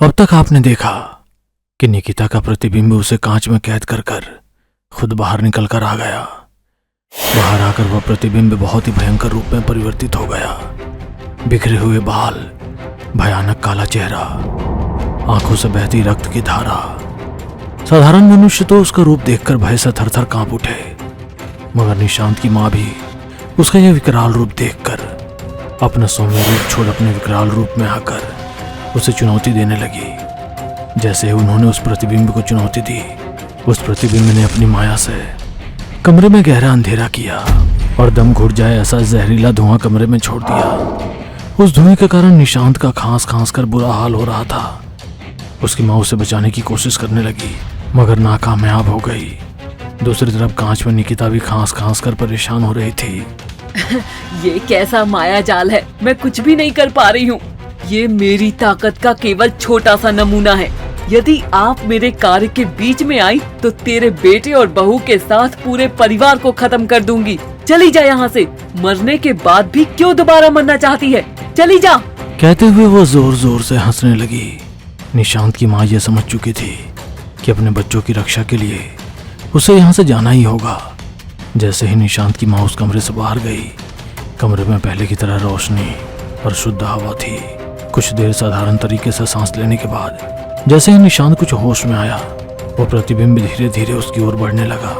अब तक आपने देखा कि निकिता का प्रतिबिंब उसे कांच में कैद कर कर खुद बाहर निकल कर आ गया। बाहर आकर वह प्रतिबिंब बहुत ही भयंकर रूप में परिवर्तित हो गया। बिखरे हुए बाल, भयानक काला चेहरा, आंखों से बहती रक्त की धारा। साधारण मनुष्य तो उसका रूप देखकर भय से थरथर कांप उठे, मगर निशांत की मां भी उसका यह विकराल रूप देखकर अपना सौम्य रूप छोड़ अपने विकराल रूप में आकर उसे चुनौती देने लगी। जैसे ही उन्होंने उस प्रतिबिंब को चुनौती दी, उस प्रतिबिंब ने अपनी माया से कमरे में गहरा अंधेरा किया और दम घुट जाए ऐसा जहरीला धुआं कमरे में छोड़ दिया। उस धुएं के कारण निशांत का खांस खांस कर बुरा हाल हो रहा था। उसकी मां उसे बचाने की कोशिश करने लगी, मगर नाकामयाब हो गई। दूसरी तरफ कांच में निकिता भी खांस खांस कर परेशान हो रही थी। ये कैसा माया जाल है, मैं कुछ भी नहीं कर पा रही हूँ। ये मेरी ताकत का केवल छोटा सा नमूना है। यदि आप मेरे कार्य के बीच में आई तो तेरे बेटे और बहू के साथ पूरे परिवार को खत्म कर दूंगी। चली जा यहाँ से। मरने के बाद भी क्यों दोबारा मरना चाहती है? चली जा। कहते हुए वो जोर जोर से हंसने लगी। निशांत की माँ ये समझ चुकी थी कि अपने बच्चों की रक्षा के लिए उसे यहाँ से जाना ही होगा। जैसे ही निशांत की माँ उस कमरे से बाहर गई, कमरे में पहले की तरह रोशनी और शुद्ध हवा थी। कुछ देर साधारण तरीके से सांस लेने के बाद जैसे ही निशांत कुछ होश में आया, वो प्रतिबिंब धीरे धीरे उसकी ओर बढ़ने लगा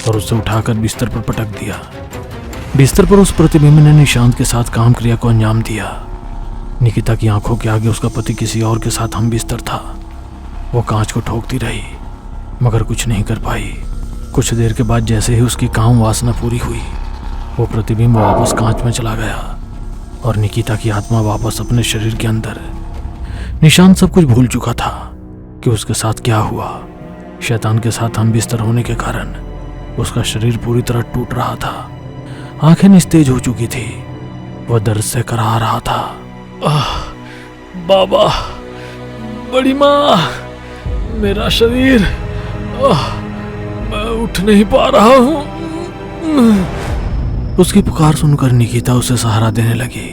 और उसे उठाकर बिस्तर पर पटक दिया। बिस्तर पर उस प्रतिबिंब ने निशांत के साथ काम क्रिया को अंजाम दिया। निकिता की आंखों के आगे उसका पति किसी और के साथ हम बिस्तर था। वो कांच को ठोकती रही, मगर कुछ नहीं कर पाई। कुछ देर के बाद जैसे ही उसकी काम वासना पूरी हुई, वो प्रतिबिंब वापस कांच में चला गया और निकिता की आत्मा वापस अपने शरीर के अंदर। निशांत सब कुछ भूल चुका था कि उसके साथ क्या हुआ। शैतान के साथ हम बिस्तर होने के कारण उसका शरीर पूरी तरह टूट रहा था। आंखें निस्तेज हो चुकी थी। वह दर्द से कराह रहा था। बाबा, बड़ी माँ, मेरा शरीर, मैं उठ नहीं पा रहा हूँ। उसकी पुकार सुनकर निकिता उसे सहारा देने लगी।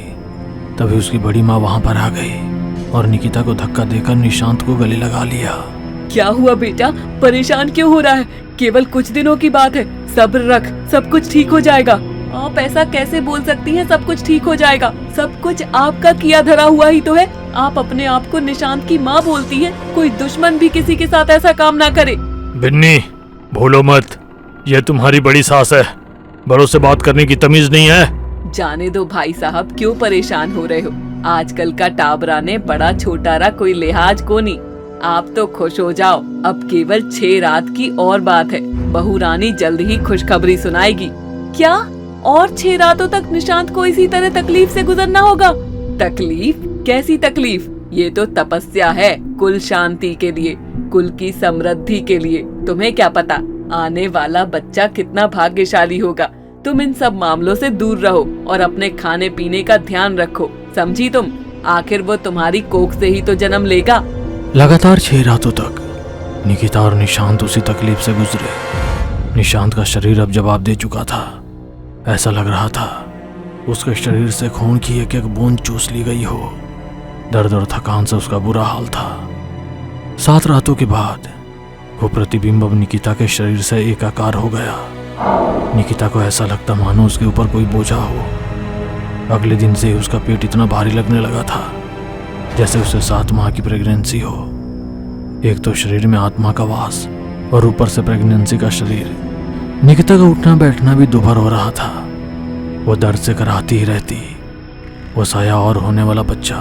तभी उसकी बड़ी माँ वहां पर आ गई और निकिता को धक्का देकर निशांत को गले लगा लिया। क्या हुआ बेटा? परेशान क्यों हो रहा है? केवल कुछ दिनों की बात है, सब्र रख, सब कुछ ठीक हो जाएगा। आप ऐसा कैसे बोल सकती हैं? सब कुछ ठीक हो जाएगा। सब कुछ आपका किया धरा हुआ ही तो है। आप अपने आप को निशांत की माँ बोलती हैं। कोई दुश्मन भी किसी के साथ ऐसा काम ना करे। बिन्नी, भूलो मत, यह तुम्हारी बड़ी सास है। बड़ों से बात करने की तमीज नहीं है। जाने दो भाई साहब, क्यों परेशान हो रहे हो? आजकल का टाबरा ने बड़ा छोटारा कोई लिहाज को नहीं। आप तो खुश हो जाओ। अब केवल 6 रात की और बात है। बहू रानी जल्द ही खुशखबरी सुनाएगी। क्या? और 6 रातों तक निशांत को इसी तरह तकलीफ से गुजरना होगा? तकलीफ? कैसी तकलीफ? ये तो तपस्या है, कुल शांति के लिए, कुल की समृद्धि के लिए। तुम्हें क्या पता आने वाला बच्चा कितना भाग्यशाली होगा। तुम इन सब मामलों से दूर रहो और अपने खाने पीने का ध्यान रखो, समझी तुम? आखिर वो तुम्हारी कोख से ही तो जन्म लेगा। लगातार 6 रातों तक निकिता और निशांत उसी तकलीफ से गुजरे। निशांत का शरीर अब जवाब दे चुका था। ऐसा लग रहा था उसके शरीर से खून की एक एक बूंद चूस ली गई हो। दर्द और थकान से उसका बुरा हाल था। 7 रातों के बाद वो प्रतिबिंब अब निकिता के शरीर से एकाकार हो गया। निकिता को ऐसा लगता मानो उसके ऊपर कोई बोझा हो। अगले दिन से ही उसका पेट इतना भारी लगने लगा था जैसे उसे 7 माह की प्रेगनेंसी हो। एक तो शरीर में आत्मा का वास और ऊपर से प्रेगनेंसी का शरीर। निकिता का उठना बैठना भी दुभर हो रहा था। वो दर्द से कराहती ही रहती। वो साया और होने वाला बच्चा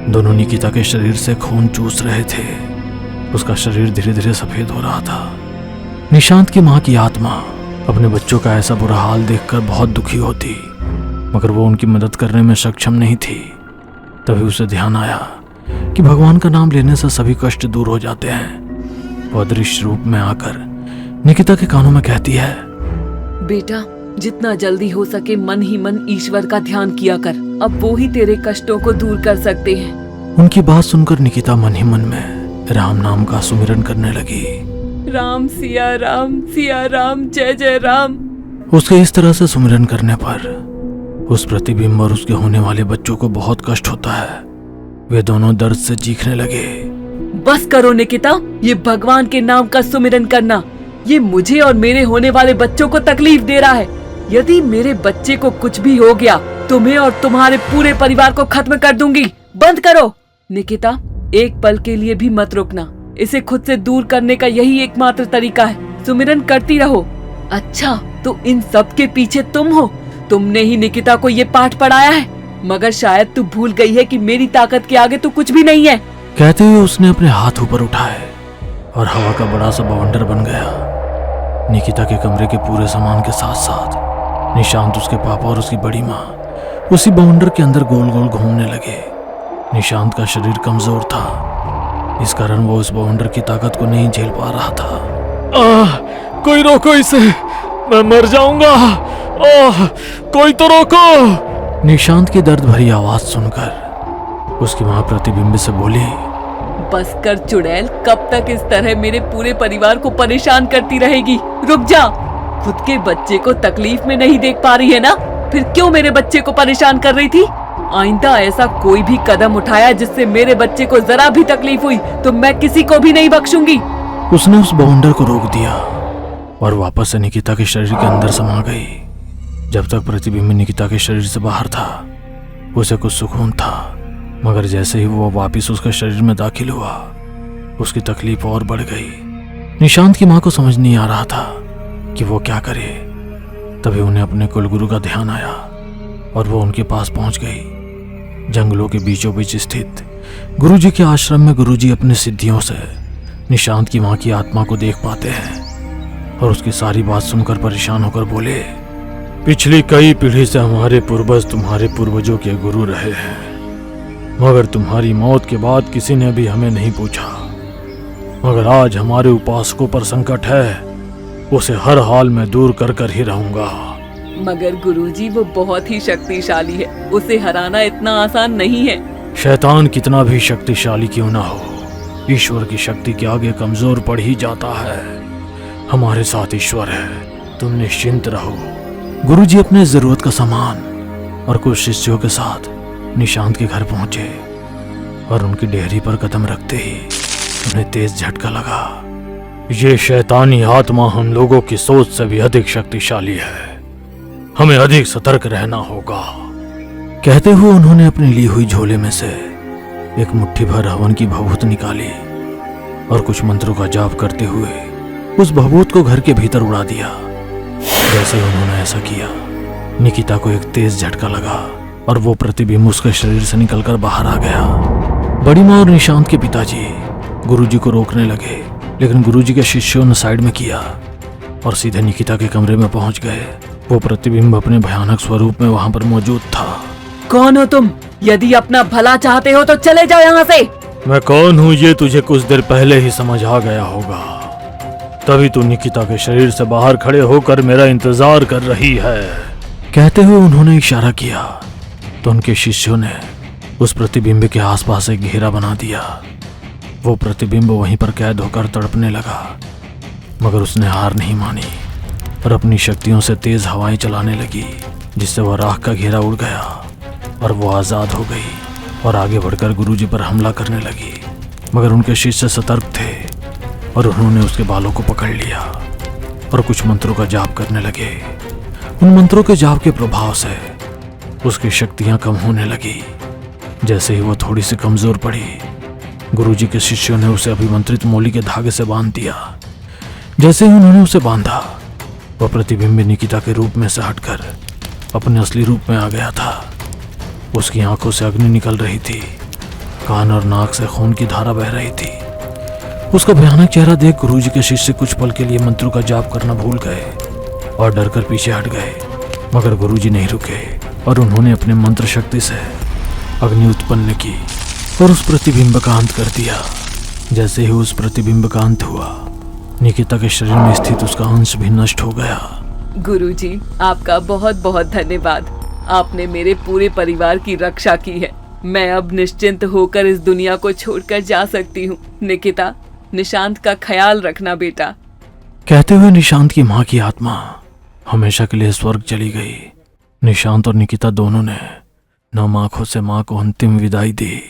दोनों निकिता के शरीर से खून चूस रहे थे। उसका शरीर धीरे धीरे सफेद हो रहा था। निशांत की मां की आत्मा अपने बच्चों का ऐसा बुरा हाल देखकर बहुत दुखी होती, मगर वो उनकी मदद करने में सक्षम नहीं थी। तभी उसे ध्यान आया कि भगवान का नाम लेने से सभी कष्ट दूर हो जाते हैं। वो अदृश्य रूप में आकर निकिता के कानों में कहती है, बेटा, जितना जल्दी हो सके मन ही मन ईश्वर का ध्यान किया कर। अब वो ही तेरे कष्टों को दूर कर सकते हैं। उनकी बात सुनकर निकिता मन ही मन में राम नाम का सुमिरन करने लगी। राम सिया राम, सिया राम, जय जय राम। उसके इस तरह से सुमिरन करने पर उस प्रतिबिंब और उसके होने वाले बच्चों को बहुत कष्ट होता है। वे दोनों दर्द से चीखने लगे। बस करो निकिता, ये भगवान के नाम का सुमिरन करना। ये मुझे और मेरे होने वाले बच्चों को तकलीफ दे रहा है। यदि मेरे बच्चे को कुछ भी हो गया, तुम्हें और तुम्हारे पूरे परिवार को खत्म कर दूंगी। बंद करो। निकिता, एक पल के लिए भी मत रुकना। इसे खुद से दूर करने का यही एकमात्र तरीका है। सुमिरन करती रहो। अच्छा, तो इन सब के पीछे तुम हो। तुमने ही निकिता को ये पाठ पढ़ाया है। मगर शायद तू भूल गई है कि मेरी ताकत के आगे तू कुछ भी नहीं है। कहते हुए उसने अपने हाथ ऊपर उठाए और हवा का बड़ा सा बवंडर बन गया। निकिता के कमरे के पूरे सामान के साथ साथ निशांत, उसके पापा और उसकी बड़ी माँ उसी बवंडर के अंदर गोल गोल घूमने लगे। निशांत का शरीर कमजोर था, इस कारण वो उस बवंडर की ताकत को नहीं झेल पा रहा था। कोई रोको इसे, मैं मर जाऊंगा। कोई तो रोको। निशांत की दर्द भरी आवाज सुनकर उसकी माँ प्रतिबिंब से बोली, बस कर चुड़ैल, कब तक इस तरह मेरे पूरे परिवार को परेशान करती रहेगी? रुक जा। खुद के बच्चे को तकलीफ में नहीं देख पा रही है ना, फिर क्यों मेरे बच्चे को परेशान कर रही थी? आइंदा ऐसा कोई भी कदम उठाया जिससे मेरे बच्चे को जरा भी तकलीफ हुई तो मैं किसी को भी नहीं बख्शूंगी। उसने उस बवंडर को रोक दिया और वापस से निकिता के शरीर के अंदर समा गई। जब तक प्रतिबिंब निकिता के शरीर से बाहर था, उसे कुछ सुकून था, मगर जैसे ही वो वापस उसके शरीर में दाखिल हुआ, उसकी तकलीफ और बढ़ गई। निशांत की माँ को समझ नहीं आ रहा था कि वो क्या करे। तभी उन्हें अपने कुलगुरु का ध्यान आया और वो उनके पास पहुंच गई। जंगलों के बीचों बीच स्थित गुरुजी के आश्रम में गुरुजी अपनी सिद्धियों से निशांत की माँ की आत्मा को देख पाते हैं और उसकी सारी बात सुनकर परेशान होकर बोले, पिछली कई पीढ़ी से हमारे पूर्वज तुम्हारे पूर्वजों के गुरु रहे हैं, मगर तुम्हारी मौत के बाद किसी ने भी हमें नहीं पूछा। मगर आज हमारे उपासकों पर संकट है, उसे हर हाल में दूर कर कर ही रहूंगा। मगर गुरुजी, वो बहुत ही शक्तिशाली है, उसे हराना इतना आसान नहीं है। शैतान कितना भी शक्तिशाली क्यों ना हो, ईश्वर की शक्ति के आगे कमजोर पड़ ही जाता है। हमारे साथ ईश्वर है, तुम निश्चिंत रहो। गुरुजी अपने जरूरत का सामान और कुछ शिष्यों के साथ निशांत के घर पहुंचे और उनकी डेहरी पर कदम रखते ही उन्हें तेज झटका लगा। ये शैतानी आत्मा हम लोगों की सोच से भी अधिक शक्तिशाली है, हमें अधिक सतर्क रहना होगा। कहते हुए उन्होंने अपनी ली हुई झोले में से एक मुट्ठी भर हवन की भभूत निकाली और कुछ मंत्रों का जाप करते हुए उस भभूत को घर के भीतर उड़ा दिया। जैसे ही उन्होंने ऐसा किया, निकिता को एक तेज झटका लगा और वो प्रतिबिंब उसके शरीर से निकलकर बाहर आ गया। बड़ी माँ और निशांत के पिताजी गुरुजी को रोकने लगे, लेकिन गुरुजी के शिष्यों ने साइड में किया और सीधे निकिता के कमरे में पहुंच गए। वो प्रतिबिंब अपने भयानक स्वरूप में वहां पर मौजूद था। कौन हो तुम? यदि अपना भला चाहते हो तो चले जाओ यहाँ से। मैं कौन हूँ ये तुझे कुछ देर पहले ही समझ आ गया होगा, तभी तू निकिता के शरीर से बाहर खड़े होकर मेरा इंतजार कर रही है। कहते हुए उन्होंने इशारा किया तो उनके शिष्यों ने उस प्रतिबिंब के आसपास एक घेरा बना दिया। वो प्रतिबिंब वहीं पर कैद होकर तड़पने लगा, मगर उसने हार नहीं मानी और अपनी शक्तियों से तेज हवाएं चलाने लगी, जिससे वह राख का घेरा उड़ गया और वो आजाद हो गई और आगे बढ़कर गुरुजी पर हमला करने लगी। मगर उनके शिष्य सतर्क थे और उन्होंने उसके बालों को पकड़ लिया और कुछ मंत्रों का जाप करने लगे। उन मंत्रों के जाप के प्रभाव से उसकी शक्तियां कम होने लगी। जैसे ही वो थोड़ी सी कमजोर पड़ी, गुरुजी के शिष्यों ने उसे अभिमंत्रित मोली के धागे से बांध दिया। जैसे ही उन्होंने उसे बांधा, वह प्रतिबिंब निकिता के रूप में से हटकर अपने असली रूप में आ गया था। उसकी आंखों से अग्नि निकल रही थी, कान और नाक से खून की धारा बह रही थी। उसका भयानक चेहरा देख गुरुजी के शिष्य कुछ पल के लिए मंत्रों का जाप करना भूल गए और डरकर पीछे हट गए। मगर गुरुजी नहीं रुके और उन्होंने अपने मंत्र शक्ति से अग्नि उत्पन्न की और उस प्रतिबिंब का अंत कर दिया। जैसे ही उस प्रतिबिंब का अंत हुआ, निकिता के शरीर में स्थित उसका अंश भी नष्ट हो गया। गुरुजी, आपका बहुत बहुत धन्यवाद। आपने मेरे पूरे परिवार की रक्षा की है। मैं अब निश्चिंत होकर इस दुनिया को छोड़कर जा सकती हूँ। निकिता, निशांत का ख्याल रखना बेटा। कहते हुए निशांत की माँ की आत्मा हमेशा के लिए स्वर्ग चली गई। निशांत और निकिता दोनों ने नम आंखों से माँ को अंतिम विदाई दी।